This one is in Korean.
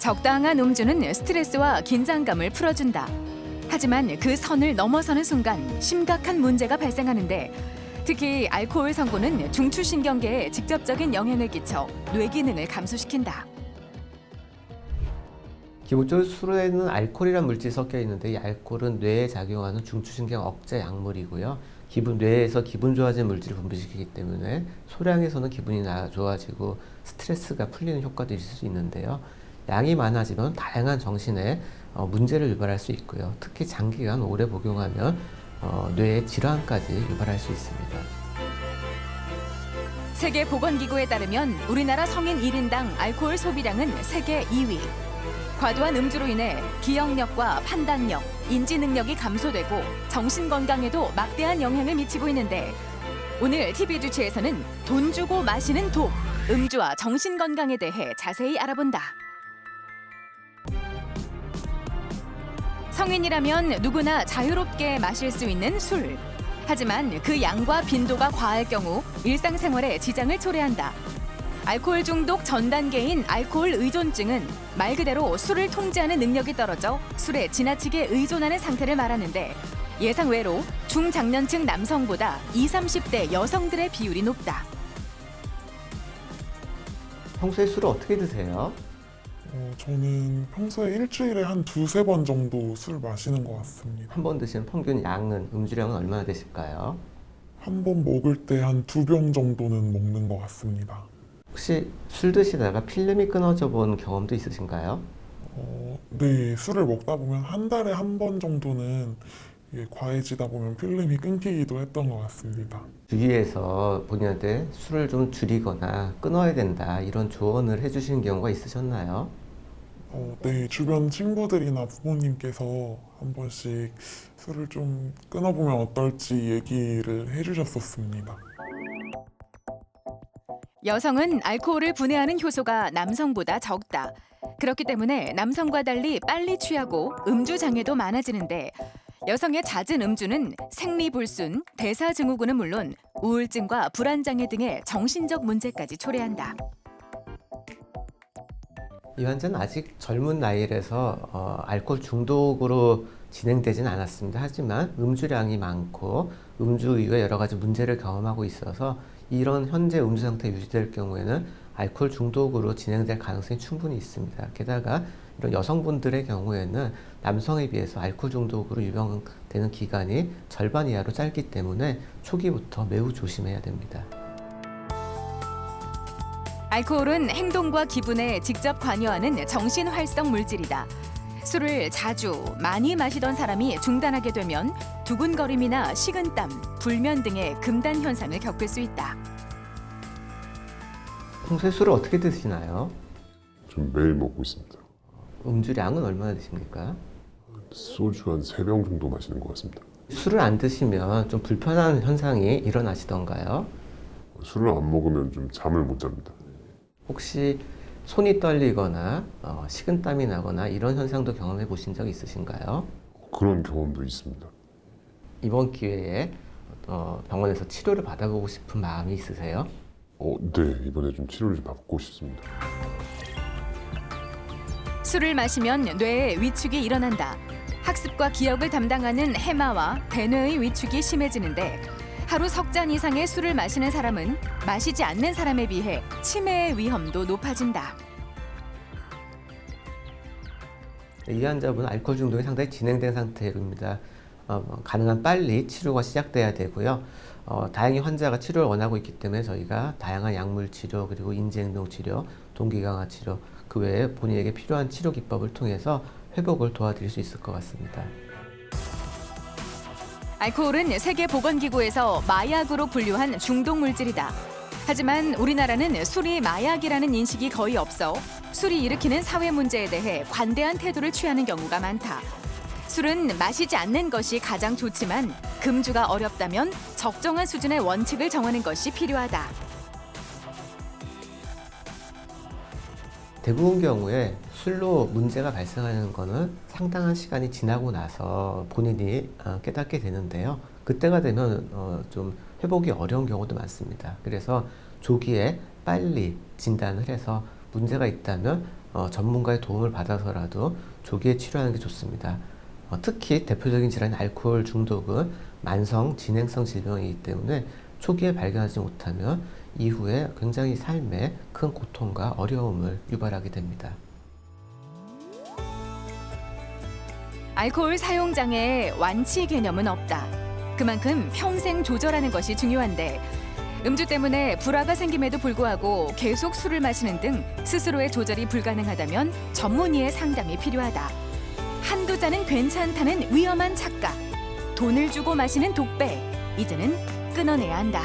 적당한 음주는 스트레스와 긴장감을 풀어준다. 하지만 그 선을 넘어서는 순간 심각한 문제가 발생하는데, 특히 알코올 성분은 중추신경계에 직접적인 영향을 끼쳐 뇌 기능을 감소시킨다. 기본적으로 술에는 알코올이라는 물질이 섞여 있는데, 이 알코올은 뇌에 작용하는 중추신경 억제 약물이고요. 뇌에서 기분 좋아지는 물질을 분비시키기 때문에 소량에서는 기분이 좋아지고 스트레스가 풀리는 효과도 있을 수 있는데요. 양이 많아지면 다양한 정신에 문제를 유발할 수 있고요. 특히 장기간 오래 복용하면 뇌의 질환까지 유발할 수 있습니다. 세계보건기구에 따르면 우리나라 성인 1인당 알코올 소비량은 세계 2위. 과도한 음주로 인해 기억력과 판단력, 인지 능력이 감소되고 정신 건강에도 막대한 영향을 미치고 있는데, 오늘 TV 주치에서는 돈 주고 마시는 독, 음주와 정신 건강에 대해 자세히 알아본다. 성인이라면 누구나 자유롭게 마실 수 있는 술. 하지만 그 양과 빈도가 과할 경우 일상생활에 지장을 초래한다. 알코올 중독 전 단계인 알코올 의존증은 말 그대로 술을 통제하는 능력이 떨어져 술에 지나치게 의존하는 상태를 말하는데, 예상외로 중장년층 남성보다 20, 30대 여성들의 비율이 높다. 평소에 술을 어떻게 드세요? 저는 평소에 일주일에 한 두세 번 정도 술 마시는 것 같습니다. 한 번 드시는 평균 양은, 음주량은 얼마나 되실까요? 한 번 먹을 때 한 2병 정도는 먹는 것 같습니다. 혹시 술 드시다가 필름이 끊어져 본 경험도 있으신가요? 네, 술을 먹다 보면 한 달에 한 번 정도는 과해지다 보면 필름이 끊기기도 했던 것 같습니다. 주위에서 본인한테 술을 좀 줄이거나 끊어야 된다, 이런 조언을 해주시는 경우가 있으셨나요? 네, 주변 친구들이나 부모님께서 한 번씩 술을 좀 끊어보면 어떨지 얘기를 해주셨었습니다. 여성은 알코올을 분해하는 효소가 남성보다 적다. 그렇기 때문에 남성과 달리 빨리 취하고 음주 장애도 많아지는데, 여성의 잦은 음주는 생리불순, 대사증후군은 물론 우울증과 불안장애 등의 정신적 문제까지 초래한다. 이 환자는 아직 젊은 나이라서 알코올 중독으로 진행되진 않았습니다. 하지만 음주량이 많고 음주 이후에 여러 가지 문제를 경험하고 있어서 이런 현재 음주 상태 유지될 경우에는 알코올 중독으로 진행될 가능성이 충분히 있습니다. 게다가 이런 여성분들의 경우에는 남성에 비해서 알코올 중독으로 유병되는 기간이 절반 이하로 짧기 때문에 초기부터 매우 조심해야 됩니다. 알코올은 행동과 기분에 직접 관여하는 정신활성 물질이다. 술을 자주 많이 마시던 사람이 중단하게 되면 두근거림이나 식은땀, 불면 등의 금단 현상을 겪을 수 있다. 평소에 술을 어떻게 드시나요? 좀 매일 먹고 있습니다. 음주량은 얼마나 드십니까? 소주 한 3병 정도 마시는 것 같습니다. 술을 안 드시면 좀 불편한 현상이 일어나시던가요? 술을 안 먹으면 좀 잠을 못 잡니다. 혹시 손이 떨리거나 식은땀이 나거나 이런 현상도 경험해 보신 적 있으신가요? 그런 경험도 있습니다. 이번 기회에 병원에서 치료를 받아보고 싶은 마음이 있으세요? 네, 이번에 좀 치료를 좀 받고 싶습니다. 술을 마시면 뇌에 위축이 일어난다. 학습과 기억을 담당하는 해마와 대뇌의 위축이 심해지는데, 하루 석 잔 이상의 술을 마시는 사람은 마시지 않는 사람에 비해 치매의 위험도 높아진다. 이 환자분은 알코올 중독이 상당히 진행된 상태입니다. 가능한 빨리 치료가 시작돼야 되고요. 다행히 환자가 치료를 원하고 있기 때문에 저희가 다양한 약물 치료, 그리고 인지행동 치료, 동기 강화 치료, 그 외에 본인에게 필요한 치료 기법을 통해서 회복을 도와드릴 수 있을 것 같습니다. 알코올은 세계보건기구에서 마약으로 분류한 중독물질이다. 하지만 우리나라는 술이 마약이라는 인식이 거의 없어 술이 일으키는 사회 문제에 대해 관대한 태도를 취하는 경우가 많다. 술은 마시지 않는 것이 가장 좋지만 금주가 어렵다면 적정한 수준의 원칙을 정하는 것이 필요하다. 대부분 경우에 술로 문제가 발생하는 것은 상당한 시간이 지나고 나서 본인이 깨닫게 되는데요. 그때가 되면 좀 회복이 어려운 경우도 많습니다. 그래서 조기에 빨리 진단을 해서 문제가 있다면 전문가의 도움을 받아서라도 조기에 치료하는 게 좋습니다. 특히 대표적인 질환인 알코올 중독은 만성 진행성 질병이기 때문에 초기에 발견하지 못하면 이후에 굉장히 삶에 큰 고통과 어려움을 유발하게 됩니다. 알코올 사용 장애에 완치 개념은 없다. 그만큼 평생 조절하는 것이 중요한데 음주 때문에 불화가 생김에도 불구하고 계속 술을 마시는 등 스스로의 조절이 불가능하다면 전문의의 상담이 필요하다. 한두 잔은 괜찮다는 위험한 착각. 돈을 주고 마시는 독배. 이제는 끊어내야 한다.